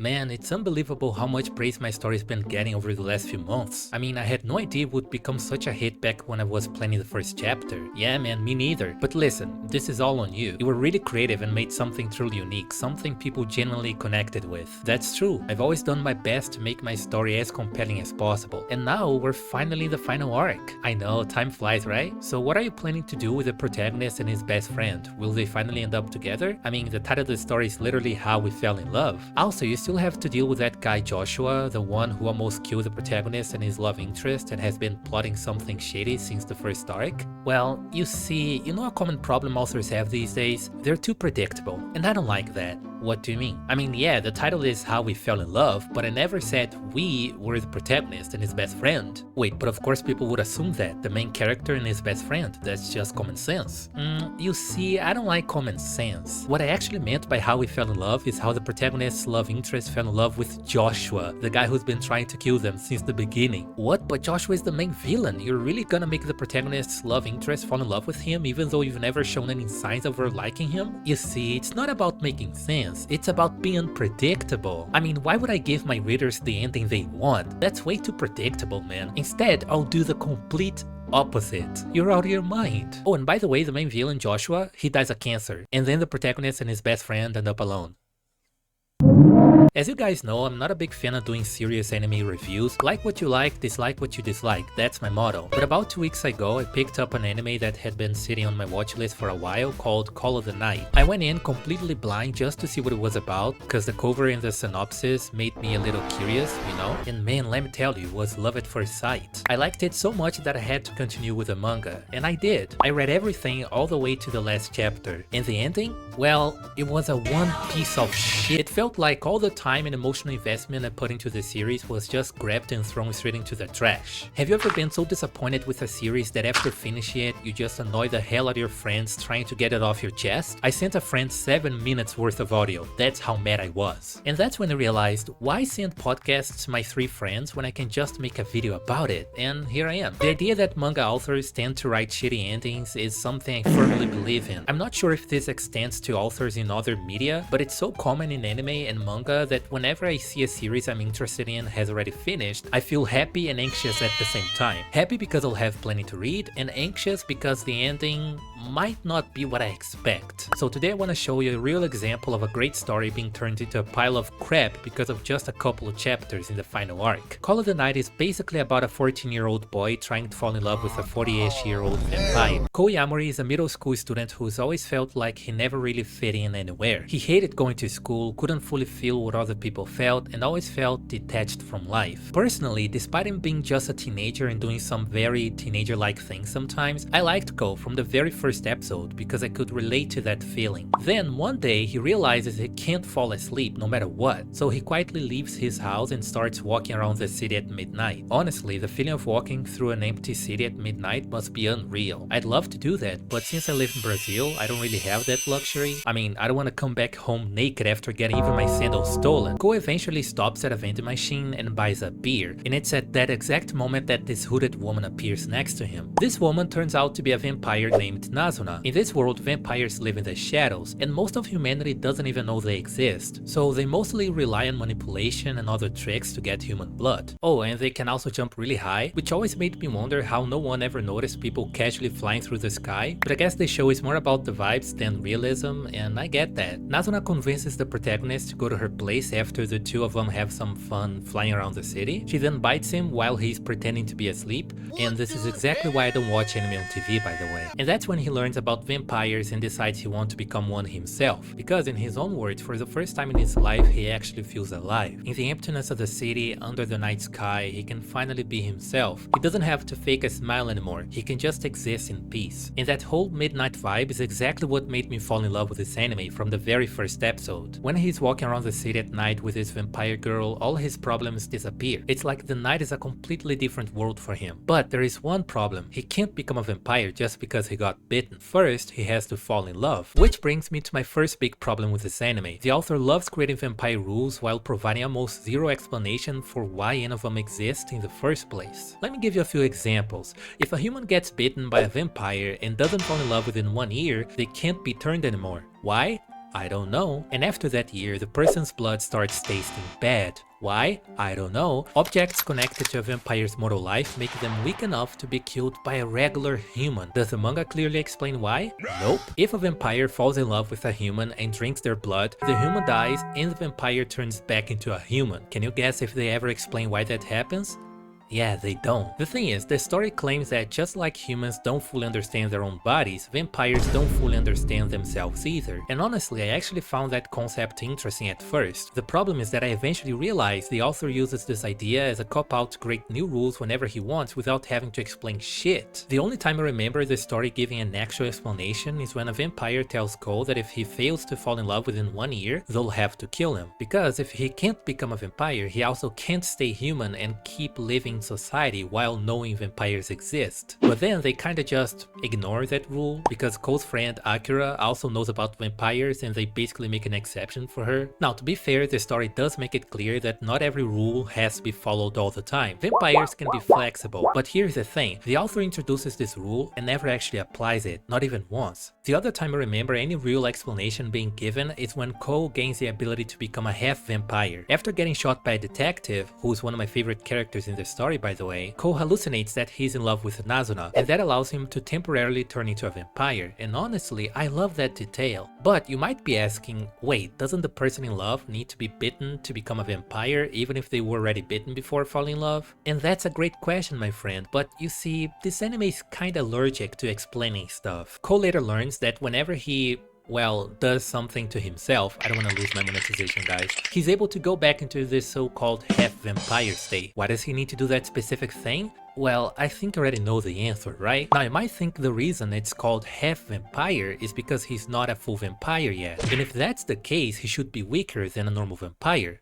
Man, it's unbelievable how much praise my story's been getting over the last few months. I mean, I had no idea it would become such a hit back when I was planning the first chapter. Yeah man, me neither. But listen, this is all on you. You were really creative and made something truly unique, something people genuinely connected with. That's true, I've always done my best to make my story as compelling as possible. And now we're finally in the final arc. I know, time flies, right? So what are you planning to do with the protagonist and his best friend? Will they finally end up together? I mean, the title of the story is literally how we fell in love. Also, you still have to deal with that guy Joshua, the one who almost killed the protagonist and his love interest and has been plotting something shady since the first arc. Well, you see, you know a common problem authors have these days? They're too predictable, and I don't like that. What do you mean? I mean, yeah, the title is How We Fell in Love, but I never said we were the protagonist and his best friend. Wait, but of course people would assume that, the main character and his best friend. That's just common sense. You see, I don't like common sense. What I actually meant by How We Fell in Love is how the protagonist's love interest fell in love with Joshua, the guy who's been trying to kill them since the beginning. What? But Joshua is the main villain. You're really gonna make the protagonist's love interest fall in love with him even though you've never shown any signs of her liking him? You see, it's not about making sense. It's about being unpredictable. I mean, why would I give my readers the ending they want? That's way too predictable, man. Instead, I'll do the complete opposite. You're out of your mind. Oh, and by the way, the main villain, Joshua, he dies of cancer. And then the protagonist and his best friend end up alone. As you guys know, I'm not a big fan of doing serious anime reviews. Like what you like, dislike what you dislike, that's my motto. But about 2 weeks ago, I picked up an anime that had been sitting on my watch list for a while called Call of the Night. I went in completely blind just to see what it was about, cause the cover and the synopsis made me a little curious, you know? And man, let me tell you, it was love at first sight. I liked it so much that I had to continue with the manga, and I did. I read everything all the way to the last chapter. And the ending? Well, it was a one piece of shit. It felt like all the time and emotional investment I put into the series was just grabbed and thrown straight into the trash. Have you ever been so disappointed with a series that after finishing it, you just annoy the hell out of your friends trying to get it off your chest? I sent a friend 7 minutes worth of audio. That's how mad I was. And that's when I realized, why send podcasts to my 3 friends when I can just make a video about it? And here I am. The idea that manga authors tend to write shitty endings is something I firmly believe in. I'm not sure if this extends to authors in other media, but it's so common in anime and manga that whenever I see a series I'm interested in has already finished, I feel happy and anxious at the same time. Happy because I'll have plenty to read, and anxious because the ending might not be what I expect. So today I want to show you a real example of a great story being turned into a pile of crap because of just a couple of chapters in the final arc. Call of the Night is basically about a 14-year-old boy trying to fall in love with a 40-ish-year-old vampire. Koyamori is a middle school student who's always felt like he never really fit in anywhere. He hated going to school, couldn't fully feel what other people felt, and always felt detached from life. Personally, despite him being just a teenager and doing some very teenager-like things sometimes, I liked Ko from the very first episode because I could relate to that feeling. Then one day he realizes he can't fall asleep no matter what, so he quietly leaves his house and starts walking around the city at midnight. Honestly, the feeling of walking through an empty city at midnight must be unreal. I'd love to do that, but since I live in Brazil, I don't really have that luxury. I mean, I don't want to come back home naked after getting even my sandals stolen. Ko eventually stops at a vending machine and buys a beer, and it's at that exact moment that this hooded woman appears next to him. This woman turns out to be a vampire named Nazuna. In this world, vampires live in the shadows, and most of humanity doesn't even know they exist, so they mostly rely on manipulation and other tricks to get human blood. Oh, and they can also jump really high, which always made me wonder how no one ever noticed people casually flying through the sky, but I guess the show is more about the vibes than realism, and I get that. Nazuna convinces the protagonist to go to her place after the two of them have some fun flying around the city. She then bites him while he's pretending to be asleep, and this is exactly why I don't watch anime on TV, by the way. And that's when he learns about vampires and decides he wants to become one himself, because in his own words, for the first time in his life, he actually feels alive. In the emptiness of the city, under the night sky, he can finally be himself. He doesn't have to fake a smile anymore, he can just exist in peace. And that whole midnight vibe is exactly what made me fall in love with this anime from the very first episode. When he's walking around the city at night with his vampire girl, all his problems disappear. It's like the night is a completely different world for him. But there is one problem, he can't become a vampire just because he got bitten. First, he has to fall in love. Which brings me to my first big problem with this anime. The author loves creating vampire rules while providing almost zero explanation for why any of them exist in the first place. Let me give you a few examples. If a human gets bitten by a vampire and doesn't fall in love within 1 year, they can't be turned anymore. Why? I don't know. And after that year, the person's blood starts tasting bad. Why? I don't know. Objects connected to a vampire's mortal life make them weak enough to be killed by a regular human. Does the manga clearly explain why? Nope. If a vampire falls in love with a human and drinks their blood, the human dies and the vampire turns back into a human. Can you guess if they ever explain why that happens? Yeah, they don't. The thing is, the story claims that just like humans don't fully understand their own bodies, vampires don't fully understand themselves either. And honestly, I actually found that concept interesting at first. The problem is that I eventually realized the author uses this idea as a cop-out to create new rules whenever he wants without having to explain shit. The only time I remember the story giving an actual explanation is when a vampire tells Cole that if he fails to fall in love within 1 year, they'll have to kill him. Because if he can't become a vampire, he also can't stay human and keep living society while knowing vampires exist. But then they kinda just ignore that rule because Cole's friend Akira also knows about vampires and they basically make an exception for her. Now, to be fair, the story does make it clear that not every rule has to be followed all the time. Vampires can be flexible, but here's the thing, the author introduces this rule and never actually applies it, not even once. The other time I remember any real explanation being given is when Cole gains the ability to become a half vampire. After getting shot by a detective, who's one of my favorite characters in the story by the way, Cole hallucinates that he's in love with Nazuna, and that allows him to temporarily turn into a vampire, and honestly, I love that detail. But you might be asking, wait, doesn't the person in love need to be bitten to become a vampire even if they were already bitten before falling in love? And that's a great question, my friend, but you see, this anime is kinda allergic to explaining stuff. Cole later learns that whenever he does something to himself, I don't want to lose my monetization guys, he's able to go back into this so-called half-vampire state. Why does he need to do that specific thing? Well, I think I already know the answer, right? Now, you might think the reason it's called half-vampire is because he's not a full vampire yet. And if that's the case, he should be weaker than a normal vampire.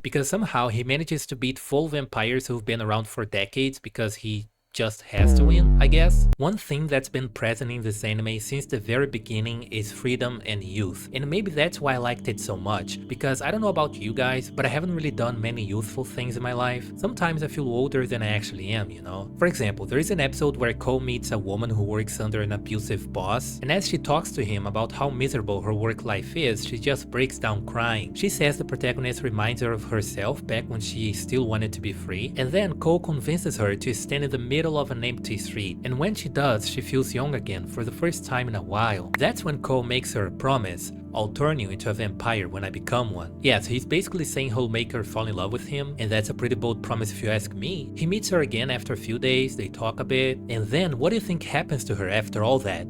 Because somehow he manages to beat full vampires who've been around for decades because he just has to win, I guess. One thing that's been present in this anime since the very beginning is freedom and youth, and maybe that's why I liked it so much, because I don't know about you guys, but I haven't really done many youthful things in my life. Sometimes I feel older than I actually am, you know? For example, there is an episode where Cole meets a woman who works under an abusive boss, and as she talks to him about how miserable her work life is, she just breaks down crying. She says the protagonist reminds her of herself back when she still wanted to be free, and then Cole convinces her to stand in the middle of an empty street, and when she does, she feels young again for the first time in a while. That's when Cole makes her a promise: I'll turn you into a vampire when I become one. Yeah, so he's basically saying he'll make her fall in love with him, and that's a pretty bold promise if you ask me. He meets her again after a few days, they talk a bit, and then what do you think happens to her after all that?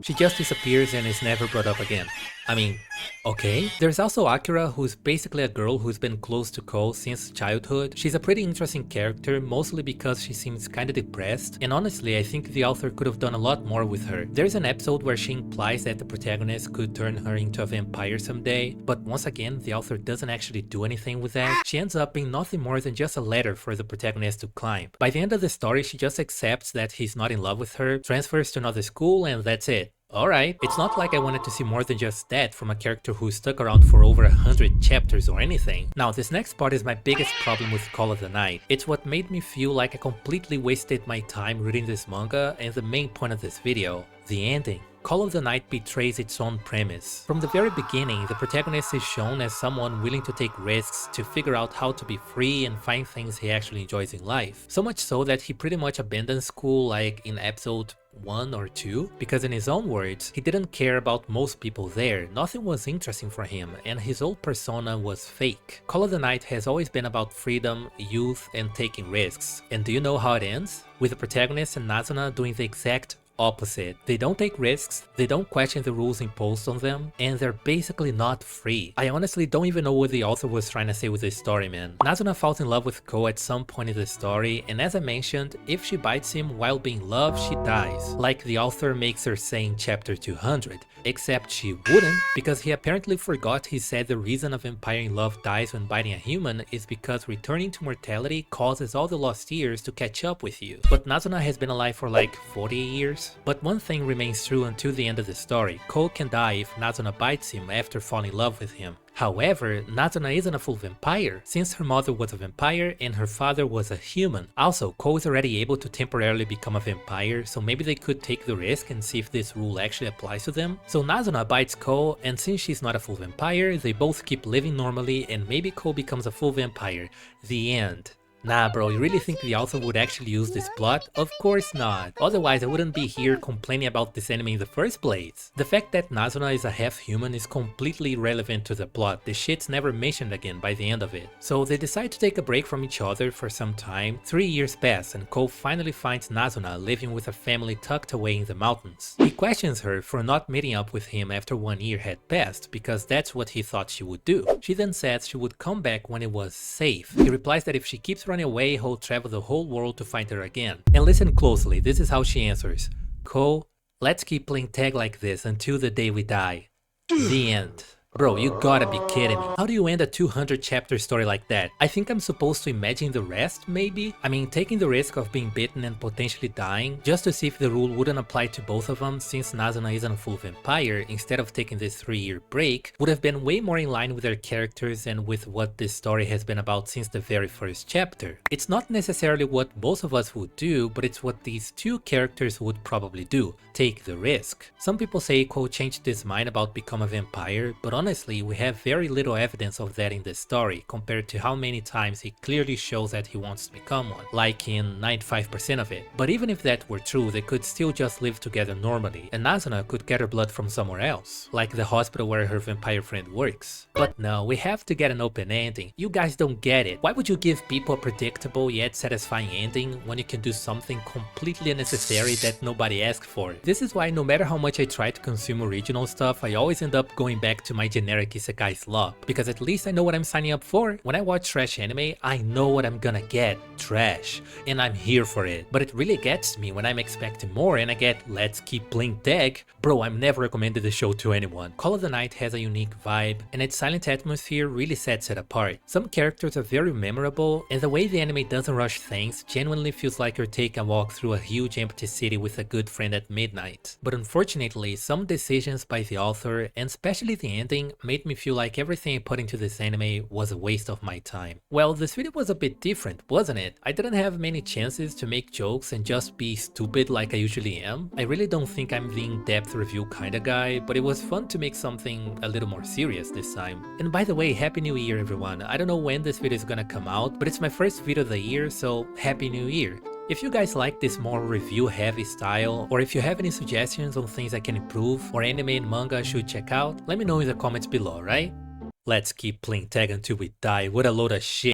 She just disappears and is never brought up again. I mean, okay. There's also Akira, who's basically a girl who's been close to Cole since childhood. She's a pretty interesting character, mostly because she seems kinda depressed, and honestly I think the author could have done a lot more with her. There's an episode where she implies that the protagonist could turn her into a vampire someday, but once again the author doesn't actually do anything with that. She ends up being nothing more than just a ladder for the protagonist to climb. By the end of the story, she just accepts that he's not in love with her, transfers to another school, and that's it. Alright, it's not like I wanted to see more than just that from a character who stuck around for over 100 chapters or anything. Now, this next part is my biggest problem with Call of the Night. It's what made me feel like I completely wasted my time reading this manga and the main point of this video, the ending. Call of the Night betrays its own premise. From the very beginning, the protagonist is shown as someone willing to take risks to figure out how to be free and find things he actually enjoys in life. So much so that he pretty much abandons school like in episode 1 or 2, because in his own words, he didn't care about most people there, nothing was interesting for him, and his whole persona was fake. Call of the Night has always been about freedom, youth, and taking risks. And do you know how it ends? With the protagonist and Nazuna doing the exact opposite. They don't take risks, they don't question the rules imposed on them, and they're basically not free. I honestly don't even know what the author was trying to say with this story, man. Nazuna falls in love with Ko at some point in the story, and as I mentioned, if she bites him while being loved, she dies. Like the author makes her say in chapter 200. Except she wouldn't, because he apparently forgot he said the reason a vampire in love dies when biting a human is because returning to mortality causes all the lost years to catch up with you. But Nazuna has been alive for like 40 years. course. But one thing remains true until the end of the story: Cole can die if Nazuna bites him after falling in love with him. However, Nazuna isn't a full vampire, since her mother was a vampire and her father was a human. Also, Cole is already able to temporarily become a vampire, so maybe they could take the risk and see if this rule actually applies to them. So Nazuna bites Cole, and since she's not a full vampire, they both keep living normally and maybe Cole becomes a full vampire. The end. Nah bro, you really think the author would actually use this plot? Of course not. Otherwise I wouldn't be here complaining about this anime in the first place. The fact that Nazuna is a half human is completely irrelevant to the plot. The shit's never mentioned again by the end of it. So they decide to take a break from each other for some time. 3 years pass and Cole finally finds Nazuna living with a family tucked away in the mountains. He questions her for not meeting up with him after 1 year had passed, because that's what he thought she would do. She then says she would come back when it was safe. He replies that if she keeps running away, he'll travel the whole world to find her again. And listen closely, this is how she answers. Cole, let's keep playing tag like this until the day we die. The end. Bro, you gotta be kidding me. How do you end a 200 chapter story like that? I think I'm supposed to imagine the rest, maybe? I mean, taking the risk of being bitten and potentially dying, just to see if the rule wouldn't apply to both of them, since Nazuna isn't a full vampire, instead of taking this 3-year break, would have been way more in line with their characters and with what this story has been about since the very first chapter. It's not necessarily what both of us would do, but it's what these two characters would probably do. Take the risk. Some people say Cole changed his mind about becoming a vampire, but honestly, we have very little evidence of that in the story, compared to how many times he clearly shows that he wants to become one, like in 95% of it. But even if that were true, they could still just live together normally, and Nazuna could get her blood from somewhere else, like the hospital where her vampire friend works. But no, we have to get an open ending. You guys don't get it. Why would you give people a predictable yet satisfying ending when you can do something completely unnecessary that nobody asked for? This is why no matter how much I try to consume original stuff, I always end up going back to my generic isekai slop, because at least I know what I'm signing up for. When I watch trash anime, I know what I'm gonna get, trash, and I'm here for it. But it really gets me when I'm expecting more and I get let's keep playing tag. Bro, I'm never recommended the show to anyone. Call of the Night has a unique vibe, and its silent atmosphere really sets it apart. Some characters are very memorable, and the way the anime doesn't rush things genuinely feels like you're taking a walk through a huge empty city with a good friend at midnight. But unfortunately, some decisions by the author, and especially the ending, made me feel like everything I put into this anime was a waste of my time. Well, this video was a bit different, wasn't it? I didn't have many chances to make jokes and just be stupid like I usually am. I really don't think I'm the in-depth review kinda guy, but it was fun to make something a little more serious this time. And by the way, Happy New Year everyone. I don't know when this video is gonna come out, but it's my first video of the year, so Happy New Year. If you guys like this more review heavy style, or if you have any suggestions on things I can improve, or anime and manga I should check out, let me know in the comments below, right? Let's keep playing tag until we die. What a load of shit.